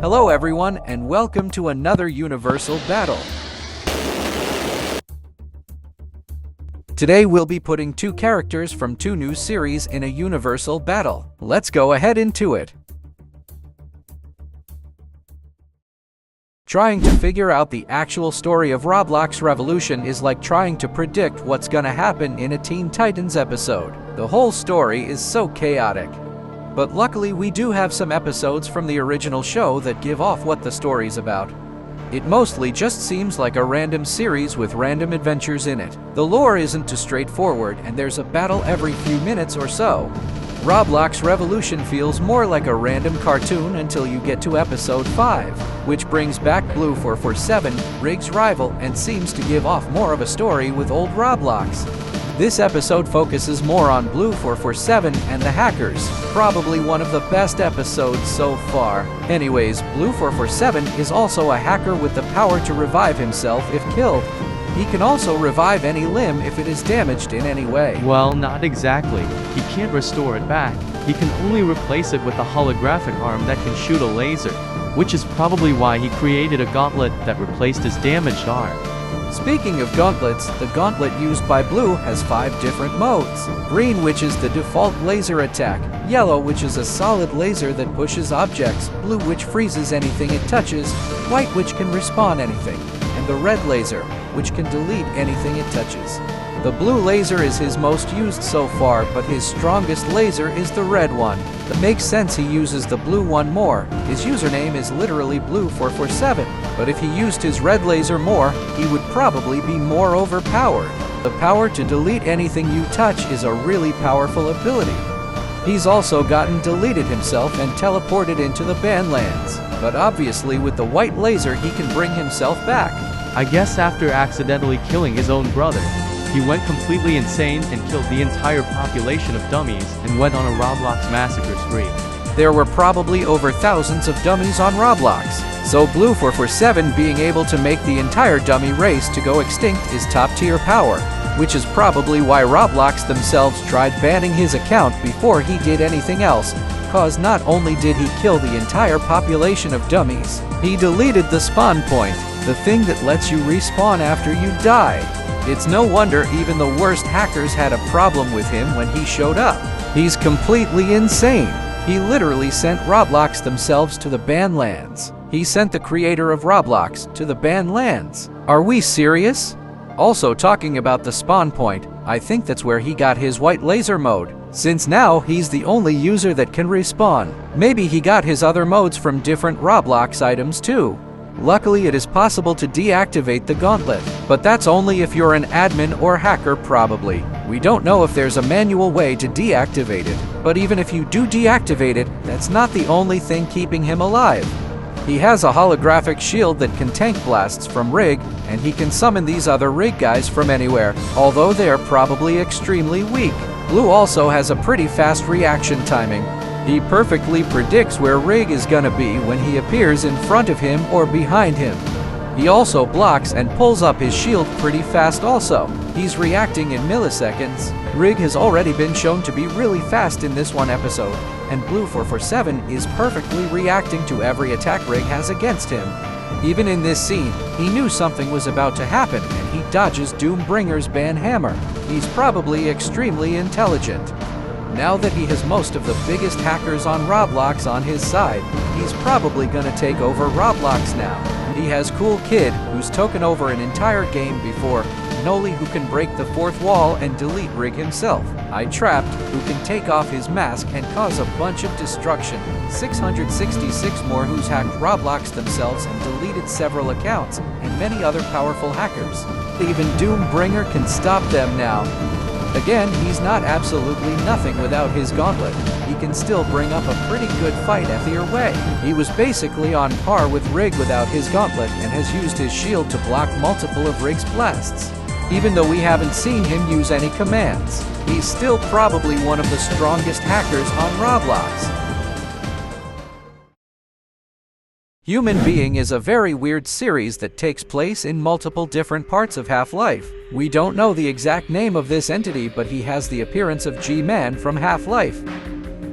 Hello everyone, and welcome to another Universal Battle. Today we'll be putting two characters from two new series in a Universal Battle. Let's go ahead into it. Trying to figure out the actual story of Roblox Revolution is like trying to predict what's gonna happen in a Teen Titans episode. The whole story is so chaotic. But luckily we do have some episodes from the original show that give off what the story's about. It mostly just seems like a random series with random adventures in it. The lore isn't too straightforward and there's a battle every few minutes or so. Roblox Revolution feels more like a random cartoon until you get to episode 5, which brings back Blue447, Rig's rival, and seems to give off more of a story with old Roblox. This episode focuses more on Blue447 and the hackers, probably one of the best episodes so far. Anyways, Blue447 is also a hacker with the power to revive himself if killed. He can also revive any limb if it is damaged in any way. Well, not exactly. He can't restore it back. He can only replace it with a holographic arm that can shoot a laser, which is probably why he created a gauntlet that replaced his damaged arm. Speaking of gauntlets, the gauntlet used by Blue has 5 different modes. Green, which is the default laser attack. Yellow, which is a solid laser that pushes objects. Blue, which freezes anything it touches. White, which can respawn anything. And the red laser, which can delete anything it touches. The blue laser is his most used so far, but his strongest laser is the red one. That makes sense, he uses the blue one more. His username is literally Blue447, but if he used his red laser more, he would probably be more overpowered. The power to delete anything you touch is a really powerful ability. He's also gotten deleted himself and teleported into the Badlands, but obviously with the white laser he can bring himself back. I guess after accidentally killing his own brother, he went completely insane and killed the entire population of dummies and went on a Roblox massacre spree. There were probably over thousands of dummies on Roblox, so Blue447 being able to make the entire dummy race to go extinct is top tier power, which is probably why Roblox themselves tried banning his account before he did anything else, cause not only did he kill the entire population of dummies, he deleted the spawn point, the thing that lets you respawn after you die. It's no wonder even the worst hackers had a problem with him when he showed up. He's completely insane. He literally sent Roblox themselves to the Badlands. He sent the creator of Roblox to the Badlands. Are we serious? Also, talking about the spawn point, I think that's where he got his white laser mode, since now he's the only user that can respawn. Maybe he got his other modes from different Roblox items too. Luckily, it is possible to deactivate the gauntlet, but that's only if you're an admin or hacker probably. We don't know if there's a manual way to deactivate it, but even if you do deactivate it, that's not the only thing keeping him alive. He has a holographic shield that can tank blasts from Rig, and he can summon these other Rig guys from anywhere, although they are probably extremely weak. Blue also has a pretty fast reaction timing. He perfectly predicts where Rig is gonna be when he appears in front of him or behind him. He also blocks and pulls up his shield pretty fast also. He's reacting in milliseconds. Rig has already been shown to be really fast in this one episode, and Blue447 is perfectly reacting to every attack Rig has against him. Even in this scene, he knew something was about to happen and he dodges Doombringer's banhammer. He's probably extremely intelligent. Now that he has most of the biggest hackers on Roblox on his side, he's probably gonna take over Roblox now. He has Cool Kid, who's taken over an entire game before, Noli, who can break the fourth wall and delete Rig himself, Trapped, who can take off his mask and cause a bunch of destruction, 666 more who's hacked Roblox themselves and deleted several accounts, and many other powerful hackers. Even Doombringer can stop them now. Again, he's not absolutely nothing without his gauntlet. He can still bring up a pretty good fight either way. He was basically on par with Rig without his gauntlet and has used his shield to block multiple of Rig's blasts. Even though we haven't seen him use any commands, he's still probably one of the strongest hackers on Roblox. Human Being is a very weird series that takes place in multiple different parts of Half-Life. We don't know the exact name of this entity, but he has the appearance of G-Man from Half-Life.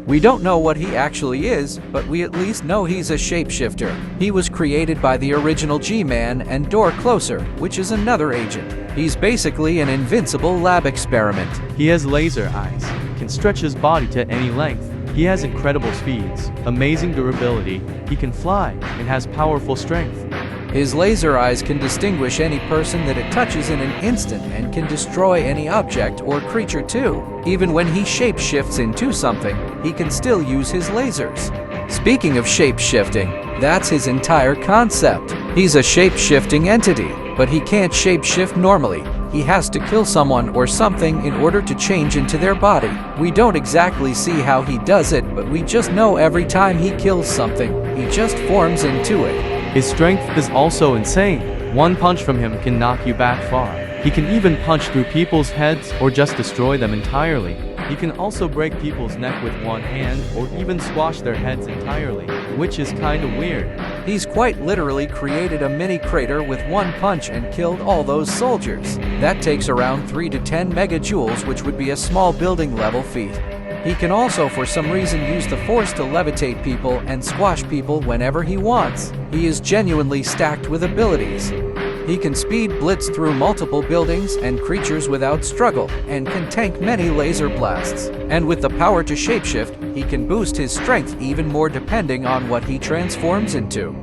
We don't know what he actually is, but we at least know he's a shapeshifter. He was created by the original G-Man and Door Closer, which is another agent. He's basically an invincible lab experiment. He has laser eyes, can stretch his body to any length. He has incredible speeds, amazing durability, he can fly, and has powerful strength. His laser eyes can distinguish any person that it touches in an instant and can destroy any object or creature too. Even when he shapeshifts into something, he can still use his lasers. Speaking of shapeshifting, that's his entire concept. He's a shapeshifting entity, but he can't shapeshift normally. He has to kill someone or something in order to change into their body. We don't exactly see how he does it, but we just know every time he kills something, he just forms into it. His strength is also insane. One punch from him can knock you back far. He can even punch through people's heads or just destroy them entirely. He can also break people's neck with one hand or even squash their heads entirely, which is kinda weird. He's quite literally created a mini crater with one punch and killed all those soldiers. That takes around 3 to 10 megajoules, which would be a small building level feat. He can also for some reason use the force to levitate people and squash people whenever he wants. He is genuinely stacked with abilities. He can speed blitz through multiple buildings and creatures without struggle, and can tank many laser blasts. And with the power to shapeshift, he can boost his strength even more depending on what he transforms into.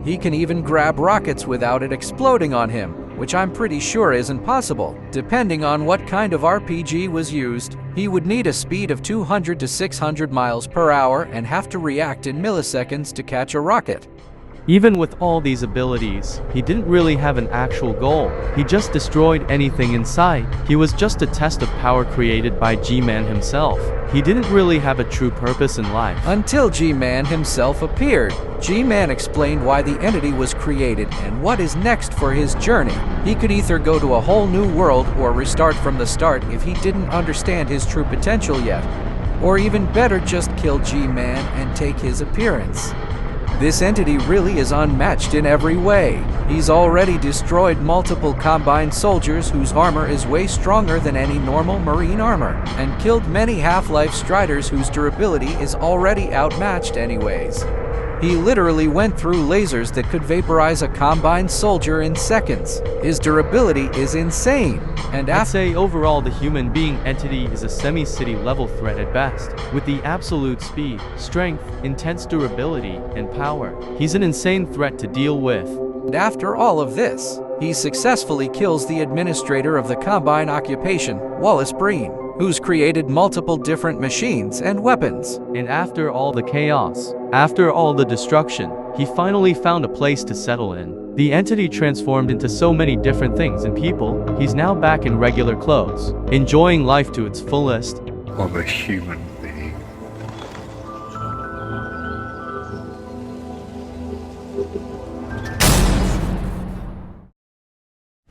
He can even grab rockets without it exploding on him, which I'm pretty sure isn't possible. Depending on what kind of RPG was used, he would need a speed of 200 to 600 miles per hour and have to react in milliseconds to catch a rocket. Even with all these abilities, he didn't really have an actual goal. He just destroyed anything in sight. He was just a test of power created by G-Man himself. He didn't really have a true purpose in life. Until G-Man himself appeared. G-Man explained why the entity was created and what is next for his journey. He could either go to a whole new world or restart from the start if he didn't understand his true potential yet. Or even better, just kill G-Man and take his appearance. This entity really is unmatched in every way. He's already destroyed multiple Combine soldiers whose armor is way stronger than any normal Marine armor, and killed many Half-Life Striders whose durability is already outmatched anyways. He literally went through lasers that could vaporize a Combine soldier in seconds. His durability is insane. And I'd say overall the human being entity is a semi-city level threat at best. With the absolute speed, strength, intense durability, and power, he's an insane threat to deal with. And after all of this, he successfully kills the administrator of the Combine occupation, Wallace Breen, who's created multiple different machines and weapons. And after all the chaos, after all the destruction, he finally found a place to settle in. The entity transformed into so many different things and people, he's now back in regular clothes, enjoying life to its fullest. I'm a human being.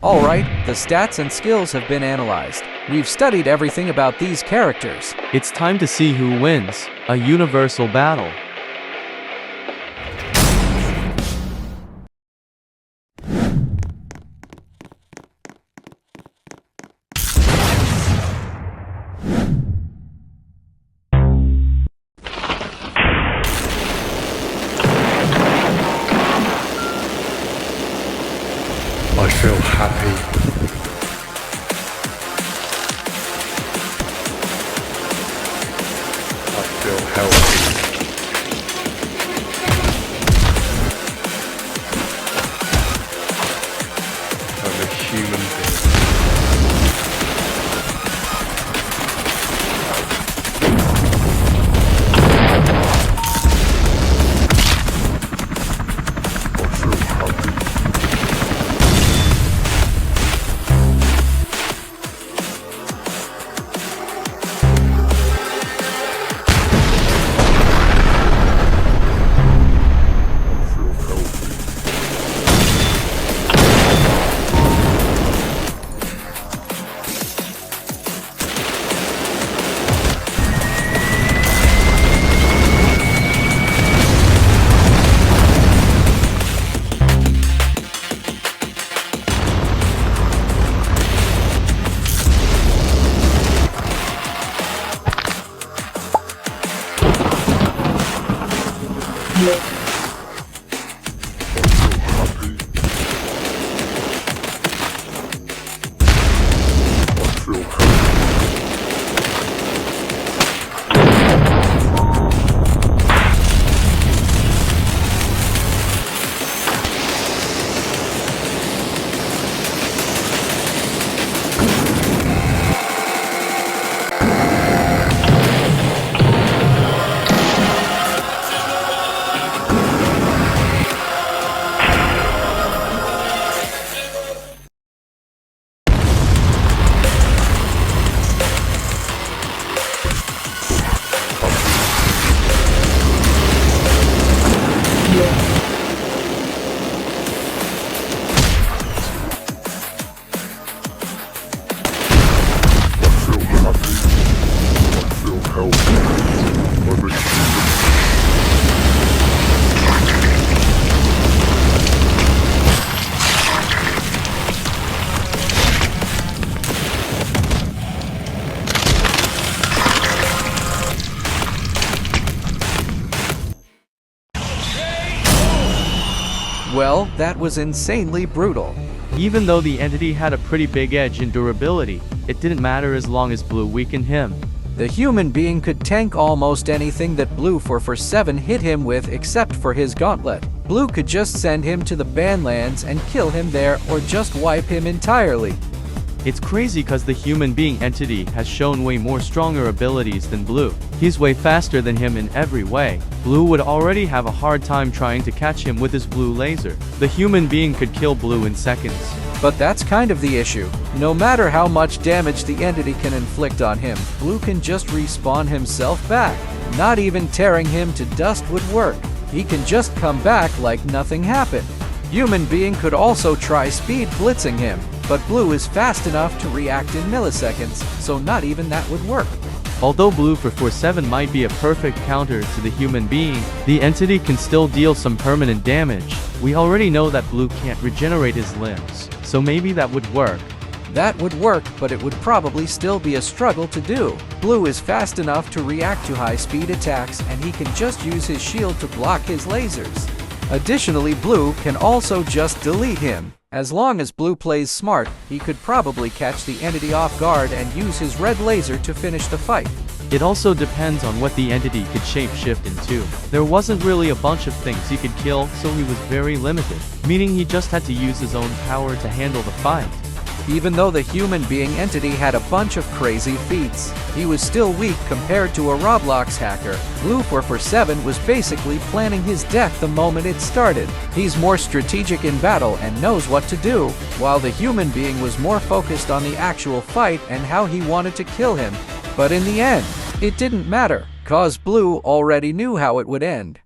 Alright, the stats and skills have been analyzed. We've studied everything about these characters. It's time to see who wins, a universal battle. I feel happy. I feel healthy. I'm a human being. I feel happy. Well, that was insanely brutal. Even though the entity had a pretty big edge in durability, it didn't matter as long as Blue weakened him. The human being could tank almost anything that Blue447 hit him with except for his gauntlet. Blue could just send him to the Badlands and kill him there or just wipe him entirely. It's crazy cause the human being entity has shown way more stronger abilities than Blue. He's way faster than him in every way. Blue would already have a hard time trying to catch him with his blue laser. The human being could kill Blue in seconds. But that's kind of the issue. No matter how much damage the entity can inflict on him, Blue can just respawn himself back. Not even tearing him to dust would work. He can just come back like nothing happened. Human being could also try speed blitzing him, but Blue is fast enough to react in milliseconds, so not even that would work. Although Blue447 might be a perfect counter to the human being, the entity can still deal some permanent damage. We already know that Blue can't regenerate his limbs, so maybe that would work. That would work, but it would probably still be a struggle to do. Blue is fast enough to react to high-speed attacks, and he can just use his shield to block his lasers. Additionally, Blue can also just delete him. As long as Blue plays smart, he could probably catch the entity off guard and use his red laser to finish the fight. It also depends on what the entity could shapeshift into. There wasn't really a bunch of things he could kill, so he was very limited, meaning he just had to use his own power to handle the fight. Even though the human being entity had a bunch of crazy feats, he was still weak compared to a Roblox hacker. Blue447 was basically planning his death the moment it started. He's more strategic in battle and knows what to do, while the human being was more focused on the actual fight and how he wanted to kill him. But in the end, it didn't matter, cause Blue already knew how it would end.